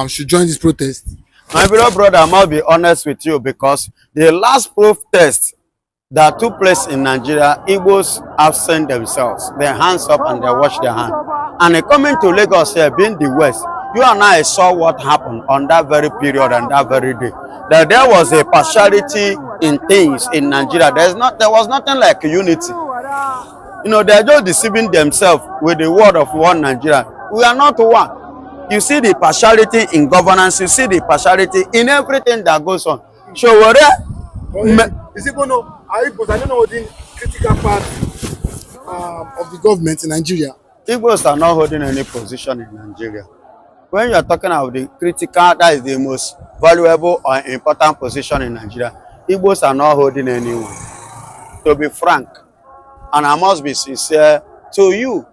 Should join this protest? My beloved brother, I must be honest with you, because the last protest that took place in Nigeria, Igbos have sent themselves, their hands up, and they wash their hands. And coming to Lagos here, being the West, you and I saw what happened on that very period and that very day. That there was a partiality in things in Nigeria. There was nothing like unity. You know, they're just deceiving themselves with the word of one Nigeria. We are not one. You see the partiality in governance, you see the partiality in everything that goes on. So is it going to, are Igbos, I don't know, the critical part of the government in Nigeria? Igbos are not holding any position in Nigeria. When you are talking about the critical, that is the most valuable or important position in Nigeria, Igbos are not holding anyone. To be frank, and I must be sincere to you,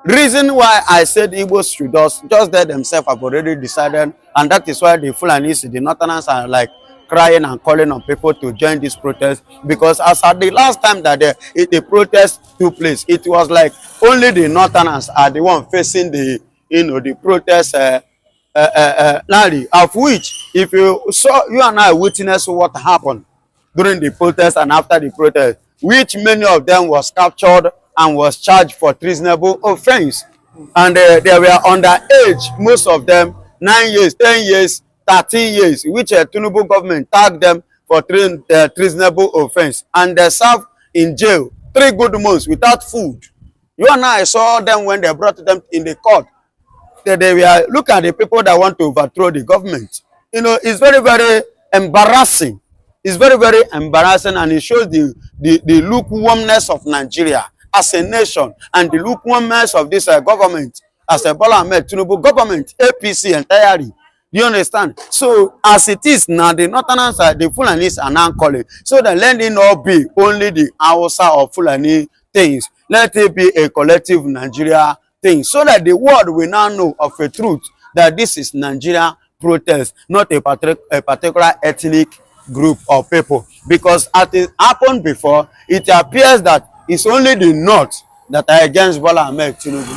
reason why I said Igbos should just they themselves have already decided, and that is why the Fulanis, the Northerners, are like crying and calling on people to join this protest, because as at the last time that the protest took place, it was like only the Northerners are the one facing the the protest rally, of which, if you saw, you and I witnessed what happened during the protest and after the protest, which many of them was captured and was charged for treasonable offense, and they were underage, most of them 9 years, 10 years, 13 years, which a Tinubu government tagged them for treasonable offense, and they served in jail 3 good months without food. You and I saw them when they brought them in the court. They were, look at the people that want to overthrow the government. You know, it's very, very embarrassing. It's very, very embarrassing, and it shows the lukewarmness of Nigeria as a nation, and the lukewarmness of this government as a Bola Ahmed Tinubu government, APC entirely. You understand? So as it is now, the Northerners, the Fulanis are now calling. So that let it not be only the Hausa or Fulani things. Let it be a collective Nigeria thing, so that the world will now know of a truth that this is Nigeria protest, not a particular ethnic group of people. Because as it happened before, it appears that it's only the North that are against Bola Ahmed Tinubu.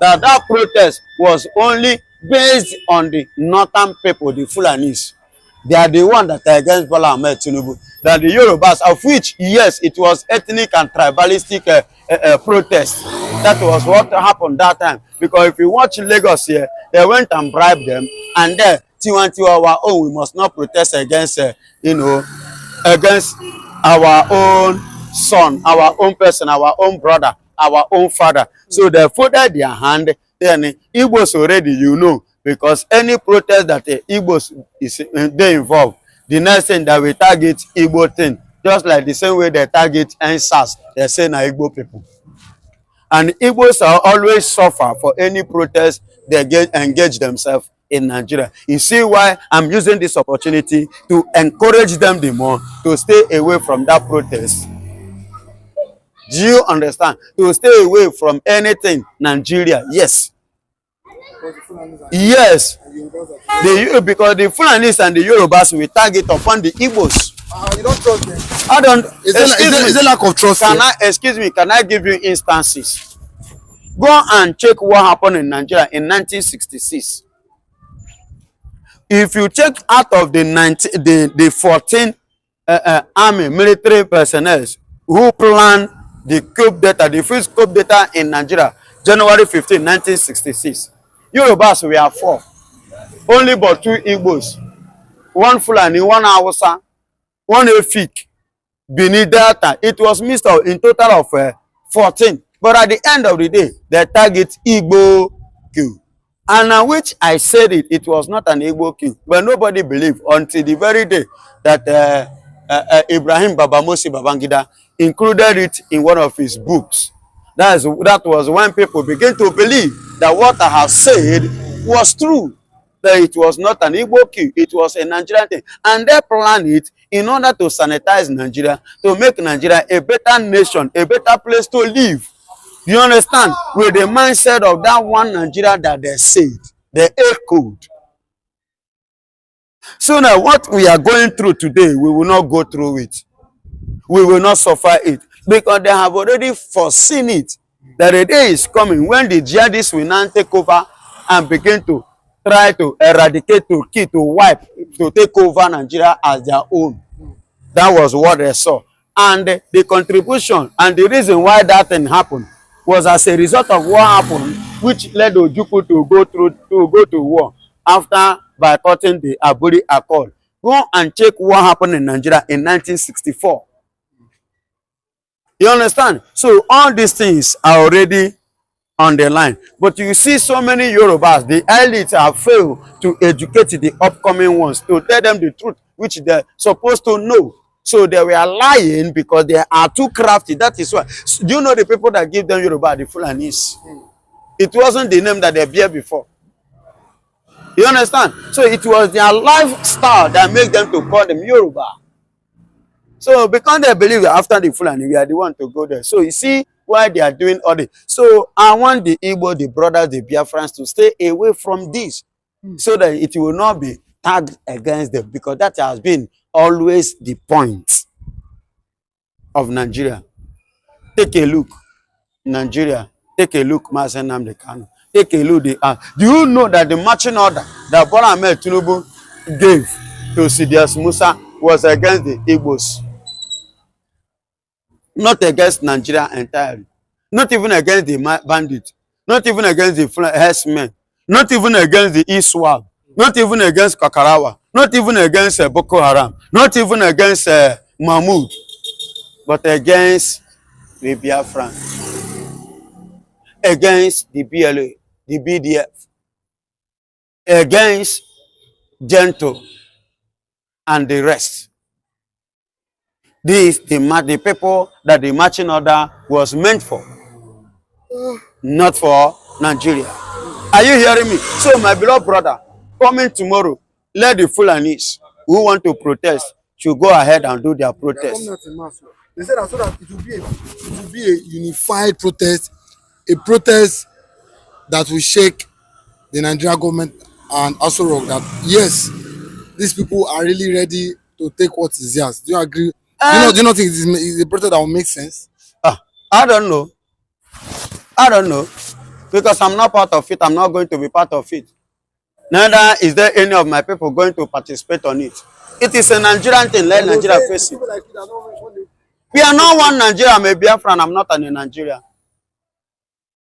That protest was only based on the northern people, the Fulanis. They are the one that are against Bola Ahmed Tinubu. That the Yorubas, of which, yes, it was ethnic and tribalistic protest. That was what happened that time. Because if you watch Lagos here, they went and bribed them, and there, Tiwantiwa, oh, we must not protest against, against our own son, our own person, our own brother, our own father. So they folded their hand. Then Igbos already, you know, because any protest that the Igbos is they involved, the next thing that we target Igbo thing, just like the same way they target NSAS, they say na Igbo people. And Igbos are always suffer for any protest they engage themselves in Nigeria. You see why I'm using this opportunity to encourage them the more to stay away from that protest. Do you understand? To stay away from anything Nigeria. Yes. Yes. Because the Fulanis and the Yorubas will target upon the Igbos. You don't trust them. I don't. Is there lack of trust? Excuse me, can I give you instances? Go and check what happened in Nigeria in 1966. If you check out of the 14 army military personnel who planned the coup d'etat, the first coup d'etat in Nigeria, January 15, 1966, Yorubas were 4. Only but 2 Igbos, 1 Fulani, 1 Hausa, 1 Efik, Benin Delta. It was mixed up in total of 14. But at the end of the day, they target Igbo coup. And which I said it was not an Igbo coup. But nobody believed until the very day that Ibrahim Babamosi Babangida included it in one of his books. That was when people began to believe that what I have said was true. That it was not an Igbo coup, it was a Nigerian thing. And they planned it in order to sanitize Nigeria, to make Nigeria a better nation, a better place to live. You understand? With the mindset of that one Nigeria that they said, they echoed. So now what we are going through today, we will not go through it. We will not suffer it. Because they have already foreseen it. That a day is coming when the jihadists will now take over and begin to try to eradicate, to kill, to wipe, to take over Nigeria as their own. That was what they saw. And the contribution and the reason why that thing happened was as a result of what happened, which led Ojukwu to go to war after boycotting the Aburi Accord. Go and check what happened in Nigeria in 1964. You understand? So all these things are already on the line. But you see so many Yorubas, the elites have failed to educate the upcoming ones, to tell them the truth, which they're supposed to know. So they were lying because they are too crafty. That is why. Do you know the people that give them Yoruba, the Fulanis? It wasn't the name that they bear before. You understand? So it was their lifestyle that made them to call them Yoruba. So because they believe that after the Fulani, we are the one to go there. So you see why they are doing all this. So I want the Igbo, the brothers, the Biafrans to stay away from this. So that it will not be tagged against them. Because that has been always the point of Nigeria. Take a look. Nigeria. Take a look, Mazi nnamdi Kanu. Take a look. Do you know that the marching order that Bola Ahmed Tinubu gave to Sidious Musa was against the Igbos? Not against Nigeria entirely. Not even against the bandits. Not even against the herdsmen. Not even against the ISWAP. Not even against Kakarawa. Not even against Boko Haram. Not even against Mahmoud. But against the Biafran. Against the BLA. The BDF. Against Gento. And the rest. These, the people that the marching order was meant for. Not for Nigeria. Are you hearing me? So my beloved brother, coming tomorrow, let the Fulanis who want to protest should go ahead and do their protest. They said that so that it will be a unified protest, a protest that will shake the Nigerian government and also rock that yes, these people are really ready to take what is theirs. Do you agree? Do you not think it's a protest that will make sense? I don't know. I don't know. Because I'm not part of it. I'm not going to be part of it. Neither is there any of my people going to participate on it. It is a Nigerian thing. Let Nigeria face it. We are not one Nigeria. I'm a Biafran. I'm not in Nigeria.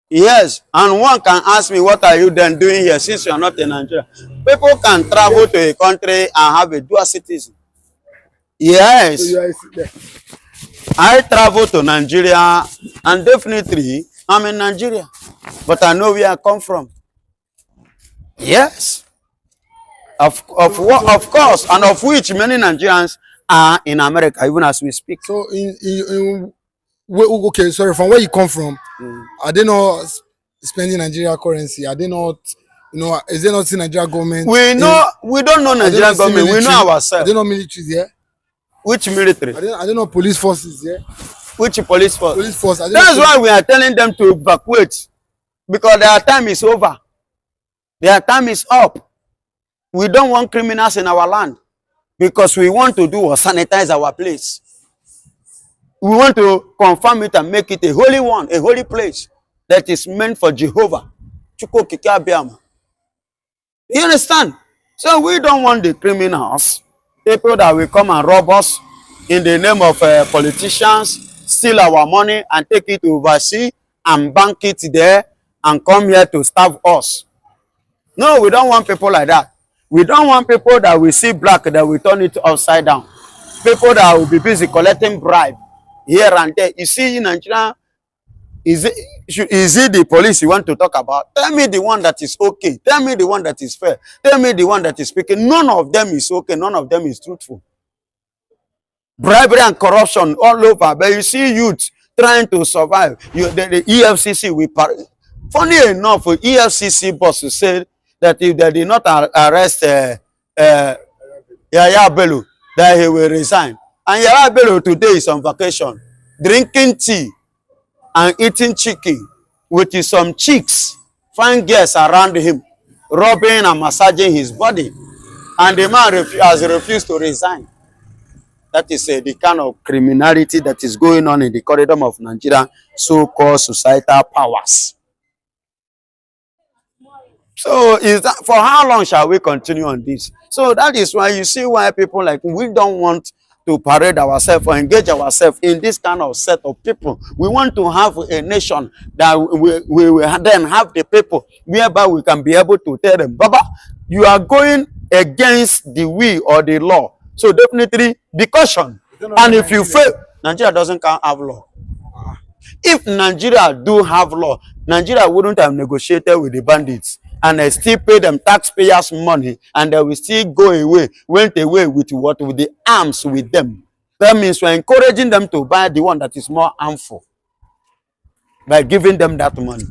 Yes. And one can ask me, what are you then doing here since you are not in Nigeria? People can travel to a country and have a dual citizen. Yes. I travel to Nigeria and definitely I'm in Nigeria. But I know where I come from. Yes. Of course, and of which many Nigerians are in America, even as we speak. So okay, sorry, from where you come from, are they not spending Nigeria currency? Are they not, is there not in Nigeria government? We don't know Nigerian government, we know ourselves. Are they not military there? Which military? Are they not police forces there? Which police force? Police force. That's why we are telling them to evacuate. Because their time is over. Their time is up. We don't want criminals in our land. Because we want to do or sanitize our place. We want to confirm it and make it a holy one, a holy place that is meant for Jehovah. You understand? So we don't want the criminals, people that will come and rob us in the name of politicians, steal our money and take it to overseas and bank it there and come here to starve us. No, we don't want people like that. We don't want people that will see black, that will turn it upside down. People that will be busy collecting bribe here and there. You see, in Nigeria, is it the police you want to talk about? Tell me the one that is okay. Tell me the one that is fair. Tell me the one that is speaking. None of them is okay. None of them is truthful. Bribery and corruption all over. But you see youth trying to survive. The EFCC will... Funny enough, EFCC boss said that if they did not arrest Yaya Bello, that he will resign. And Yaya Bello today is on vacation, drinking tea and eating chicken with some chicks, fine girls around him, rubbing and massaging his body. and the man has refused to resign. That is the kind of criminality that is going on in the corridor of Nigeria, so-called societal powers. So is that, for how long shall we continue on this? So that is why you see why people like we don't want to parade ourselves or engage ourselves in this kind of set of people. We want to have a nation that we will then have the people whereby we can be able to tell them, Baba, you are going against the will or the law. So definitely be cautioned. And if you fail, Nigeria doesn't have law. If Nigeria do have law, Nigeria wouldn't have negotiated with the bandits and they still pay them taxpayers' money, and they will still went away with what? With the arms with them. That means we're encouraging them to buy the one that is more harmful by giving them that money.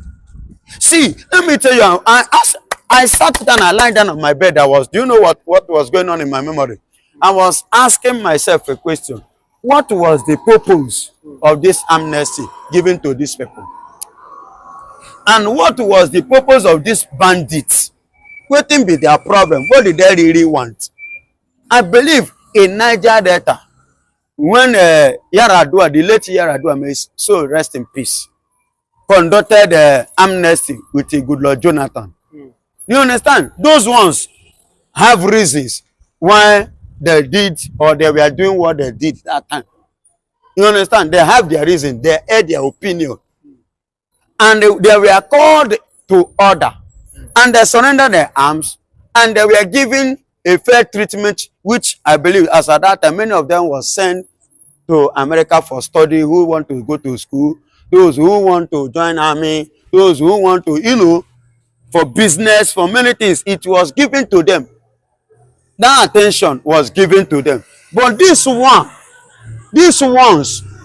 See, let me tell you, I sat down, I lied down on my bed. Do you know what was going on in my memory? I was asking myself a question. What was the purpose of this amnesty given to these people? And what was the purpose of these bandits? What be their problem? What did they really want? I believe in Niger Delta, when Yaradua, the late Yaradua, may so rest in peace, conducted amnesty with a good Lord Jonathan. You understand? Those ones have reasons why they did or they were doing what they did that time. You understand? They have their reason. They had their opinion. And they were called to order. And they surrendered their arms. And they were given a fair treatment, which I believe, as at that time, many of them were sent to America for study, who want to go to school, those who want to join army, those who want to, for business, for many things. It was given to them. That attention was given to them. But these ones,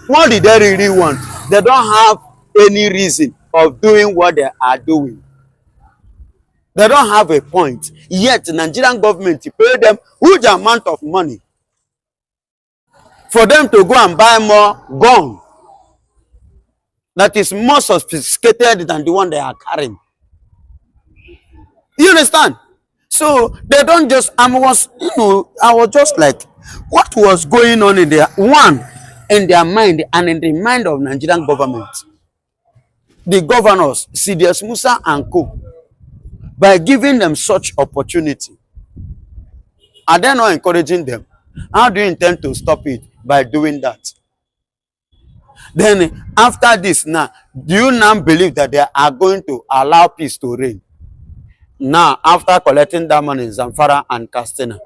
what did they really want? They don't have any reason of doing what they are doing. They don't have a point. Yet, the Nigerian government pay them huge amount of money for them to go and buy more gun that is more sophisticated than the one they are carrying. You understand? So they don't just, I was just like, what was going on in their mind and in the mind of Nigerian government? The governors, CDS Musa and Co., by giving them such opportunity, are they not encouraging them? How do you intend to stop it? By doing that. Then after this, now, do you now believe that they are going to allow peace to reign? Now, after collecting that money in Zamfara and Katsina,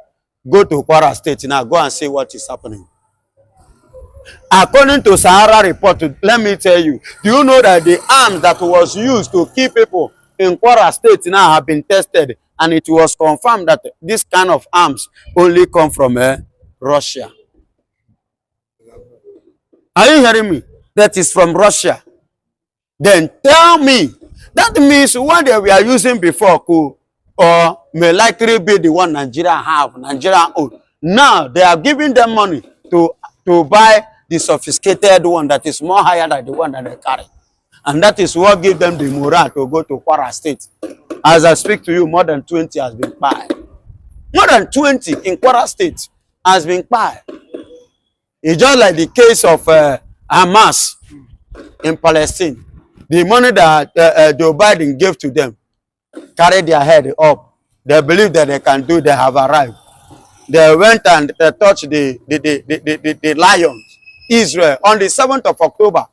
go to Kwara State now, go and see what is happening. According to Sahara report, let me tell you, do you know that the arms that was used to kill people in Kwara State now have been tested, and it was confirmed that this kind of arms only come from Russia? Are you hearing me? That is from Russia. Then tell me, that means what they were using before could or may likely be the one Nigeria own. Now they are giving them money to buy the sophisticated one that is more higher than the one that they carry. And that is what gives them the morale to go to Kwara State. As I speak to you, more than 20 has been bought. More than 20 in Kwara State has been bought. It's just like the case of Hamas in Palestine. The money that Joe Biden gave to them carried their head up. They believe that they can do, they have arrived. They went and they touched the lions, Israel, on the 7th of October,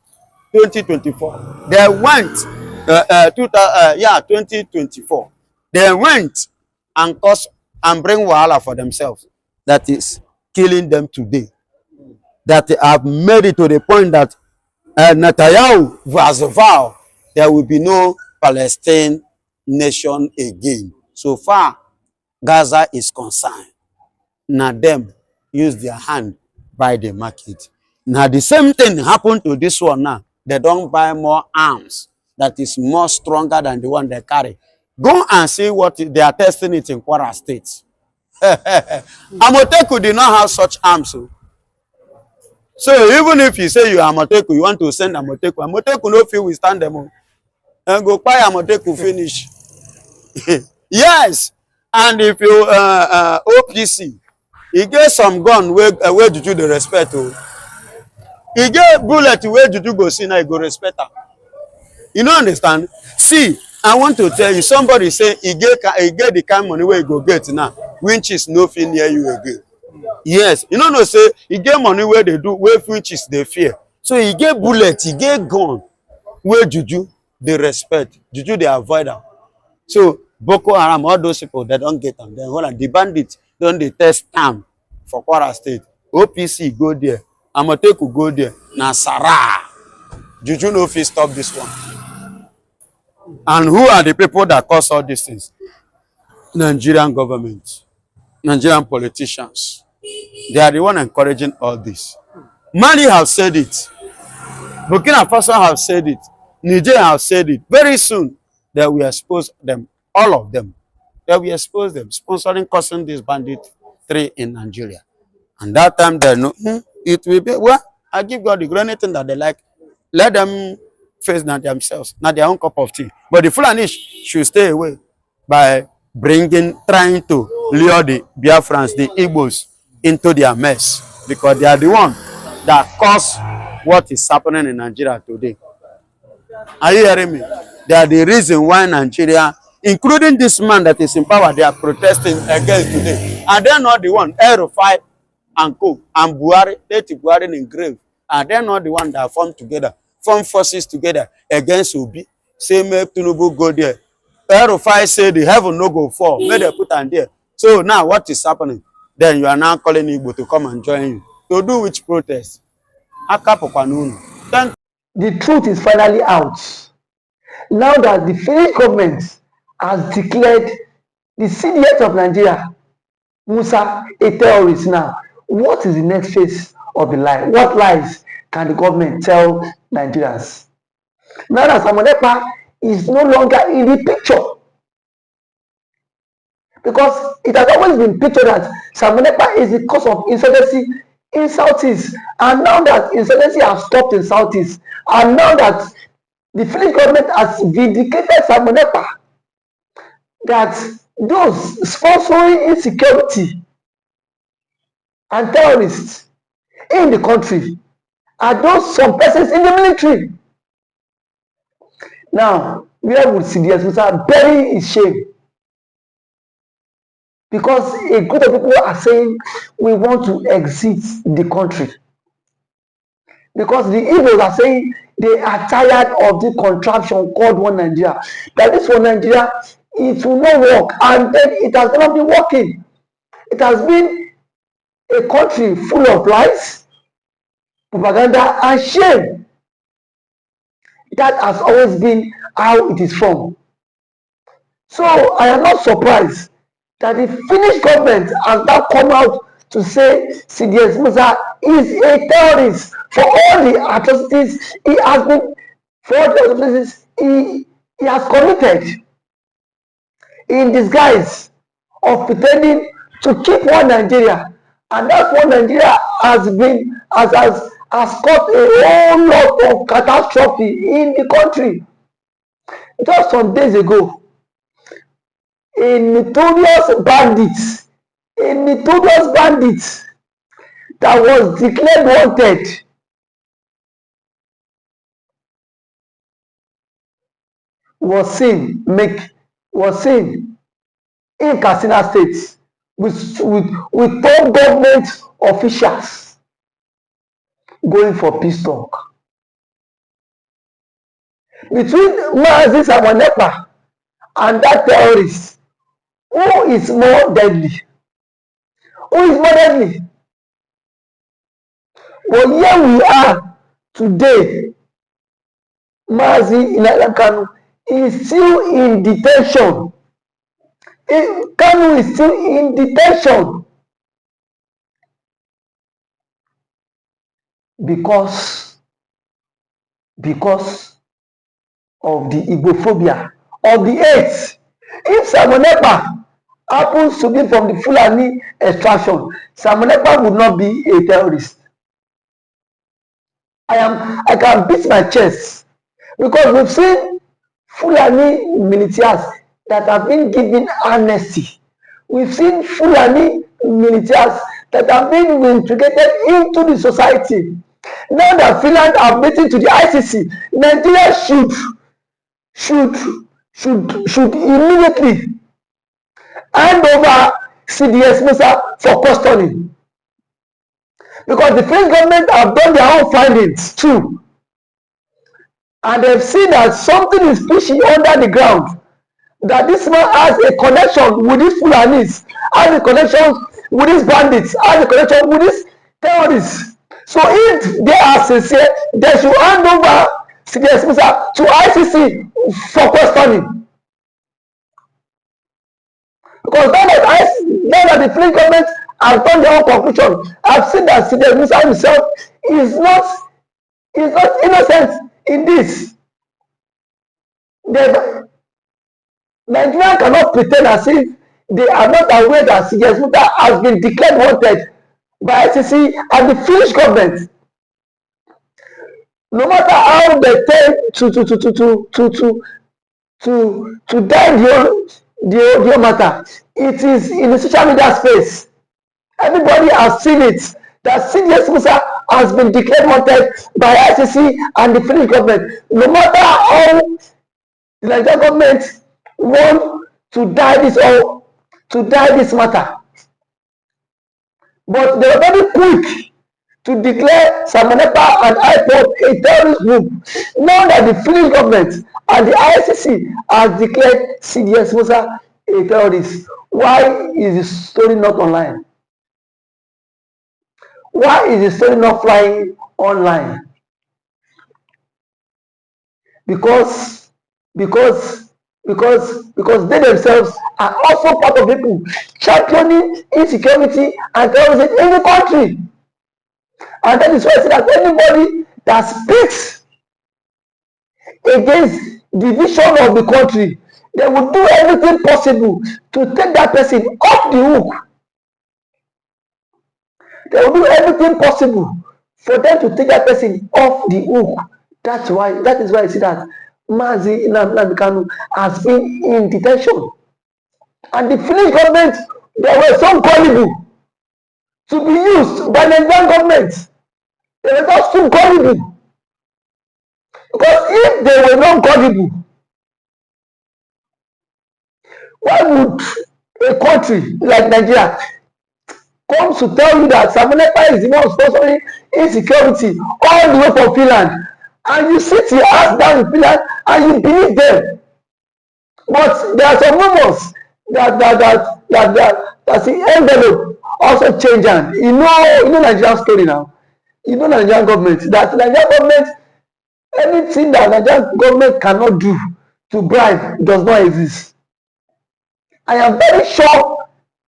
2024. They went, 2024. They went and caused and bring wahala for themselves. That is killing them today. That they have made it to the point that Netanyahu has vowed there will be no Palestine nation again. So far, Gaza is concerned. Now them use their hand buy the market. Now the same thing happened to this one now. They don't buy more arms that is more stronger than the one they carry. Go and see what they are testing it in Kwara State. Amoteku did not have such arms. So even if you say you are Amoteku, you want to send Amoteku no feel withstand them. And go buy Amoteku finish. Yes. And if you OPC, e get some gun wey juju dey respect o. E get bullet wey juju go see now e go respect am. You no understand? See, I want to tell you, somebody say e get the kind money wey you go get now, winches no fit near you again. Yes, you no know say e get money wey dey do wey winches dey fear. So e get bullet, e get gun wey juju dey respect, juju dey avoid am. So Boko Haram, all those people, they don't get them. Then hold on, the bandits don't they test am for Kwara State. OPC go there, Amoteku go there. Na Sarah. Juju no fit stop this one. And who are the people that cause all these things? Nigerian government, Nigerian politicians. They are the one encouraging all this. Mali have said it. Burkina Faso have said it. Niger have said it. Very soon, they will expose them, all of them. They will expose them, sponsoring, causing this bandit 3 in Nigeria. And that time they know, it will be, well, I give God the anything that they like. Let them face not themselves, not their own cup of tea. But the Fulani should stay away by trying to lure the Biafrans, the Igbos, into their mess. Because they are the one that cause what is happening in Nigeria today. Are you hearing me? They are the reason why Nigeria, including this man that is in power, they are protesting against today. Are they not the one, El-Rufai and Co. and Buhari, Buhari in grave? Are they not the one that form forces together against Obi? Say, make Tinubu go there. El-Rufai say the heaven no go fall. May they put on there. So now what is happening? Then you are now calling Igbo to come and join you. To do which protest? Thank the truth is finally out. Now that the Finnish government has declared the CDS of Nigeria, Musa, a terrorist now, what is the next phase of the lie? What lies can the government tell Nigerians? Now that Samonepa is no longer in the picture, because it has always been pictured that Samonepa is the cause of insurgency in Southeast, and now that insurgency has stopped in Southeast, and now that the Finnish government has vindicated Samonepa, that those sponsoring insecurity and terrorists in the country are those some persons in the military. Now, where would CDS Musa bury his shame? Because a group of people are saying we want to exit the country. Because the Igbos are saying they are tired of the contraption called One Nigeria. That this One Nigeria, it will not work. And then it has not been working. It has been a country full of lies, propaganda, and shame. That has always been how it is from. So I am not surprised that the Finnish government has now come out to say CDS Musa is a terrorist for all the atrocities he has been, for all the atrocities he has committed in disguise of pretending to keep one Nigeria. And that one Nigeria has caused a whole lot of catastrophe in the country. Just some days ago, a notorious bandit that was declared wanted was seen in Katsina State with top government officials going for peace talk. Between Mazi and that terrorist, who is more deadly? But here we are today. Mazi in Kanu is still in detention. Kanu is still in detention because of the Igbophobia, of the hate. If Samonepa happens to be from the Fulani extraction, Samonepa would not be a terrorist. I can beat my chest because we've seen Fulani militias that have been given amnesty We've seen Fulani militias that have been integrated into the society. Now that Finland are admitting to the ICC, Nigeria should should immediately hand over CDS Musa for custody, because the French government have done their own findings too, and they've seen that something is pushing under the ground, that this man has a connection with these Fulanis, has a connection with these bandits, has a connection with these terrorists. So if they are sincere, they should hand over CDS Musa to ICC for questioning. Because now that the French government has done their own conclusion, I've seen that CDS Musa himself is not innocent in this. Nigeria cannot pretend as if they are not aware that CDS Musa has been declared wanted by ICC and the Finnish government. No matter how they tend to die the whole matter, it is in the social media space. Everybody has seen it, that CDS Musa has been declared wanted by ICC and the Finnish government. No matter how the Nigerian government want to die this matter, but they were very quick to declare Samonepa and IPOB a terrorist group. Now that the Finnish government and the ICC has declared CDS Musa a terrorist, why is the story not online? Why is the story not flying online? Because they themselves are also part of people championing insecurity and terrorism in the country. And that is why I say that anybody that speaks against the vision of the country, they will do everything possible to take that person off the hook. They will do everything possible for them to take that person off the hook. That is why I see that Mazi nnamdi Kanu has been in detention. And the Finnish government, they were so gullible to be used by the Nigerian government. They were just too gullible. Because if they were not gullible, why would a country like Nigeria come to tell you that Samonepa is the one sponsoring insecurity all the way from Finland, and you sit your ass down in Finland and you believe them? But there are some rumors that the envelope also change hand. You know Nigerian story now. You know Nigerian government, that Nigerian government, anything that Nigerian government cannot do to bribe does not exist. I am very sure